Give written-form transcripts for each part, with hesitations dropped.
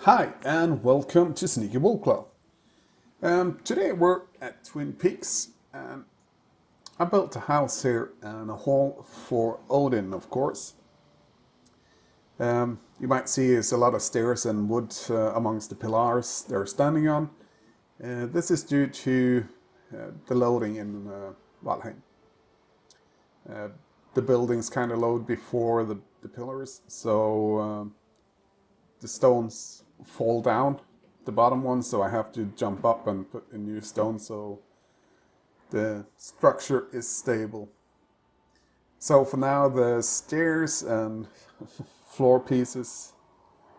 Hi, and welcome to Sneaky Wool Club. Today we're at Twin Peaks, and I built a house here and a hall for Odin, of course. You might see there's a lot of stairs and wood amongst the pillars they're standing on. This is due to the loading in Valheim. The buildings kind of load before the pillars, so the stones fall down, the bottom ones, so I have to jump up and put a new stone so the structure is stable. So for now, the stairs and floor pieces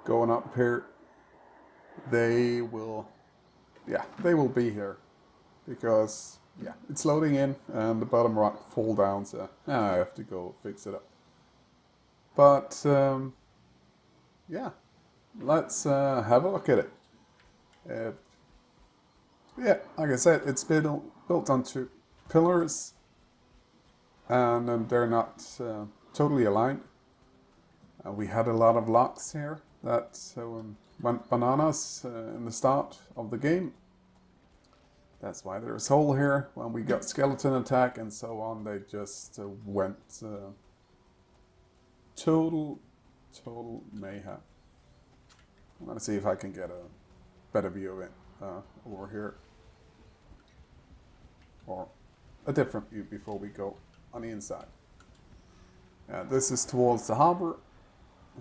going up here, they will be here because it's loading in and the bottom rock fall down, so I have to go fix it up. But let's have a look at it. Like I said, it's built onto pillars, and they're not totally aligned. We had a lot of locks here that went bananas in the start of the game. That's why there's a hole here. When we got skeleton attack and so on, they just went total mayhem. I'm going to see if I can get a better view of it over here. Or a different view before we go on the inside. This is towards the harbor.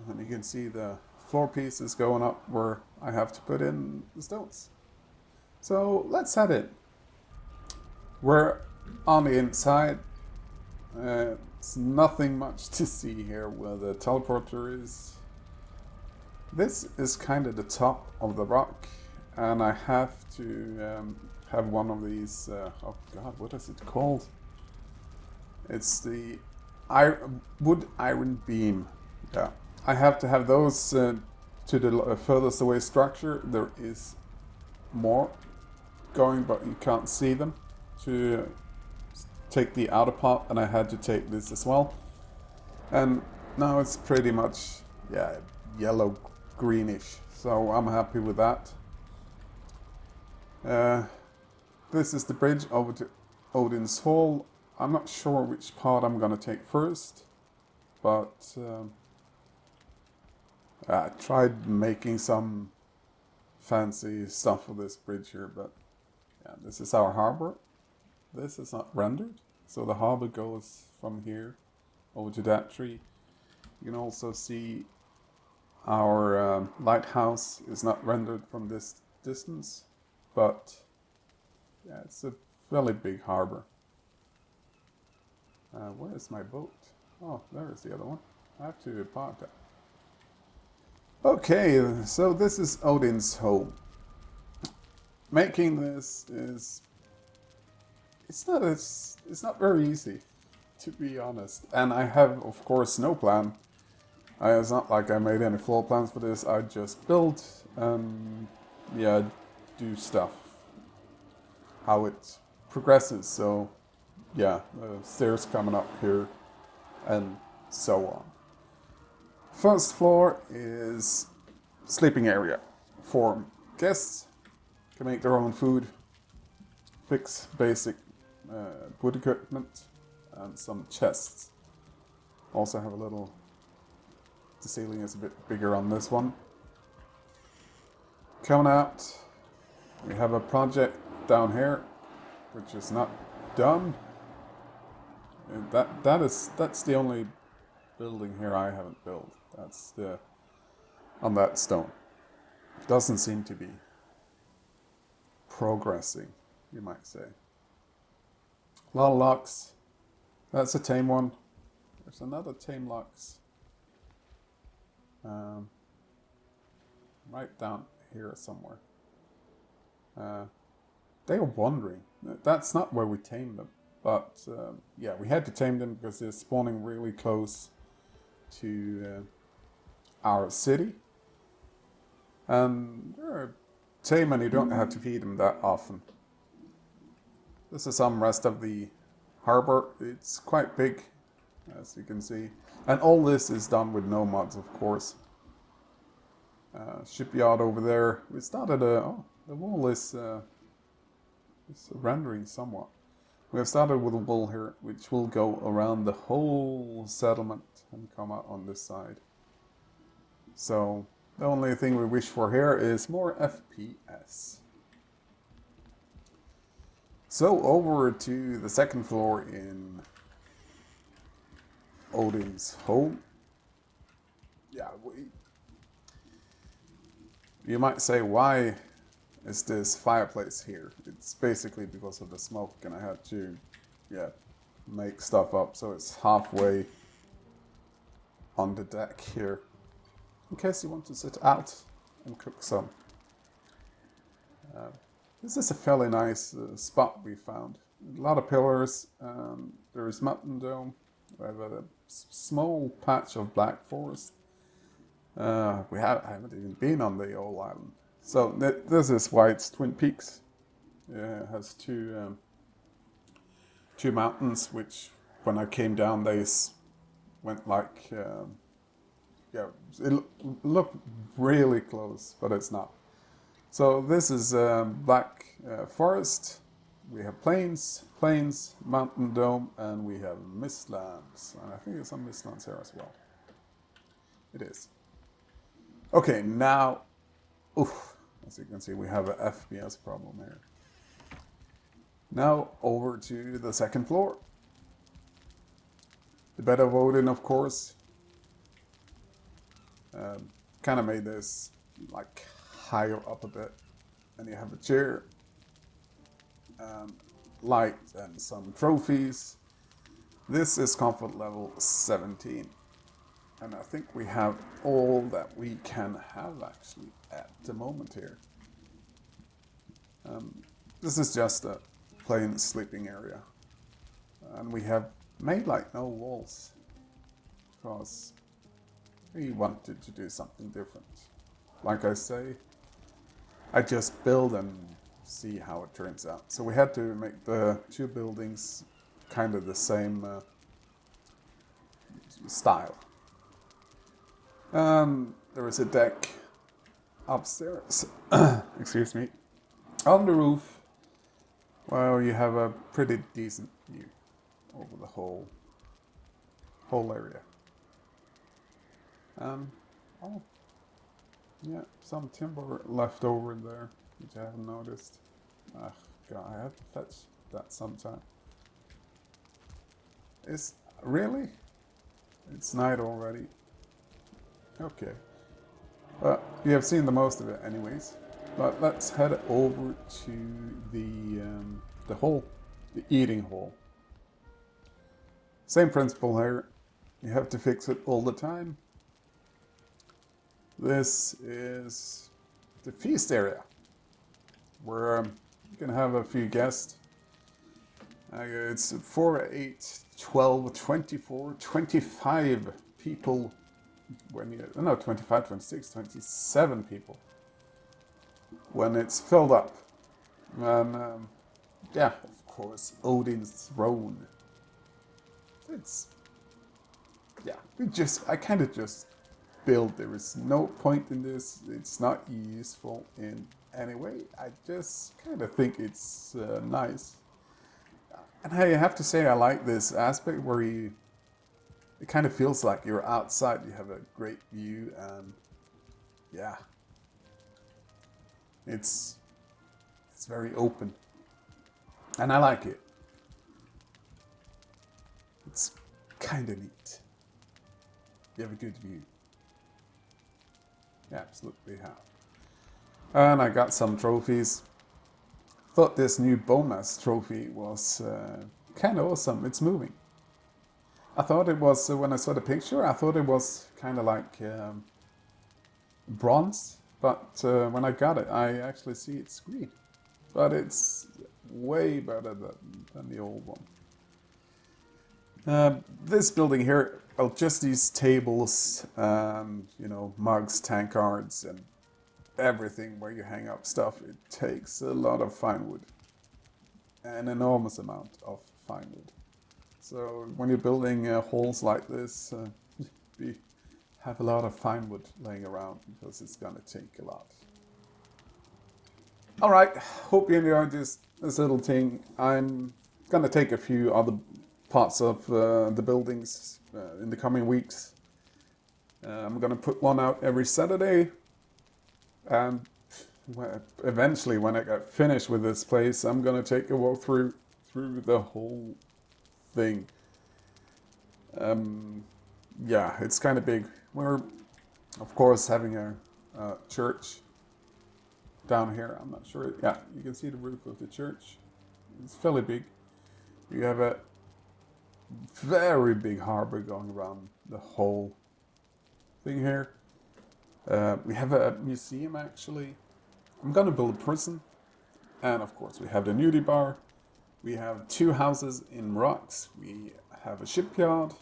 And you can see the floor pieces going up where I have to put in the stones. So let's head in. We're on the inside. It's nothing much to see here where the teleporter is. This is kind of the top of the rock, and I have to have one of these, what is it called? It's the wood iron beam. Yeah, I have to have those to the furthest away structure. There is more going, but you can't see them, to take the outer part, and I had to take this as well. And now it's pretty much, yellow greenish, so I'm happy with that. This is the bridge over to Odins Hall. I'm not sure which part I'm gonna take first, but I tried making some fancy stuff for this bridge here, but this is our harbor. This is not rendered, so the harbor goes from here over to that tree. You can also see our lighthouse is not rendered from this distance, but it's a fairly big harbor. Where is my boat? Oh, there is the other one. I have to park that. Okay, so this is Odin's home. Making this is it's not very easy, to be honest. And I have, of course, no plan. It's not like I made any floor plans for this. I just built and do stuff how it progresses. So stairs coming up here and so on. First floor is sleeping area for guests. Can make their own food, fix basic wood equipment, and some chests. Also have a little. The ceiling is a bit bigger on this one. Coming out, we have a project down here, which is not done. That's the only building here I haven't built. That's on that stone. Doesn't seem to be progressing, you might say. A lot of locks. That's a tame one. There's another tame locks. Right down here somewhere. They were wandering. That's not where we tamed them. But we had to tame them because they're spawning really close to our city. And they're tame and you don't have to feed them that often. This is some rest of the harbor. It's quite big, as you can see. And all this is done with no mods, of course. shipyard over there. We started the wall is rendering somewhat. We have started with a wall here, which will go around the whole settlement and come out on this side. So the only thing we wish for here is more FPS. So over to the second floor in Odin's home. Yeah, you might say, why is this fireplace here? It's basically because of the smoke, and I had to, make stuff up so it's halfway on the deck here, in case you want to sit out and cook some. This is a fairly nice spot we found. A lot of pillars. There is mountain dome. We have a small patch of black forest. I haven't even been on the old island. So this is why it's Twin Peaks. It has two mountains, which when I came down, they went like, it looked really close, but it's not. So this is black forest. We have plains, mountain dome, and we have mistlands. And I think there's some mistlands here as well. It is. Okay, now, as you can see, we have an FPS problem here. Now over to the second floor. The bed of Odin, of course. Kind of made this like higher up a bit. And you have a chair, light, and some trophies. This is comfort level 17. And I think we have all that we can have actually at the moment here. This is just a plain sleeping area. And we have made like no walls, because we wanted to do something different. Like I say, I just build and see how it turns out. So we had to make the two buildings kind of the same style. There is a deck upstairs, excuse me, on the roof, where you have a pretty decent view over the whole area. Some timber left over in there, which I haven't noticed. God, I have to fetch that sometime. Really? It's night already. Okay. Well, you have seen the most of it anyways. But let's head over to the hall, the eating hall. Same principle here. You have to fix it all the time. This is the feast area, where you can have a few guests. It's 4, 8, 12, 24, 25 people. 25, 26, 27 people. When it's filled up. And of course, Odin's throne. I kind of just build. There is no point in this. It's not useful in any way. I just kind of think it's nice. And I have to say, I like this aspect where it kind of feels like you're outside. You have a great view, and it's very open, and I like it. It's kind of neat. You have a good view. You absolutely have. And I got some trophies. Thought this new bonus trophy was kind of awesome. It's moving. I thought it was, when I saw the picture, I thought it was kind of like bronze. But when I got it, I actually see it's green. But it's way better than the old one. This building here, well, just these tables, mugs, tankards, and everything where you hang up stuff, it takes a lot of fine wood. An enormous amount of fine wood. So when you're building halls like this, be have a lot of fine wood laying around because it's gonna take a lot. Alright, hope you enjoyed this little thing. I'm gonna take a few other parts of the buildings in the coming weeks. I'm gonna put one out every Saturday, and eventually when I get finished with this place, I'm gonna take a walk through the whole thing. Yeah, it's kind of big. We're of course having a church down here. I'm not sure. Yeah, you can see the roof of the church. It's fairly big. You have a very big harbor going around the whole thing here. We have a museum actually. I'm gonna build a prison. And of course we have the nudie bar. We have 2 houses in rocks. We have a shipyard.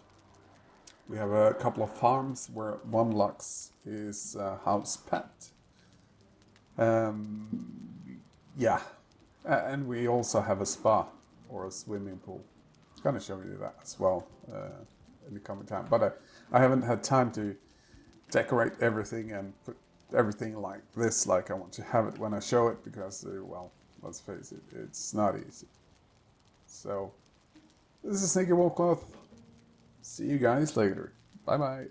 We have a couple of farms where one lux is house pet. Yeah, and we also have a spa or a swimming pool. I'm gonna show you that as well in the coming time. But I haven't had time to decorate everything and put everything like this, like I want to have it when I show it, because well, let's face it, it's not easy. So this is Sneaky Wolfcloth. See you guys later. Bye bye.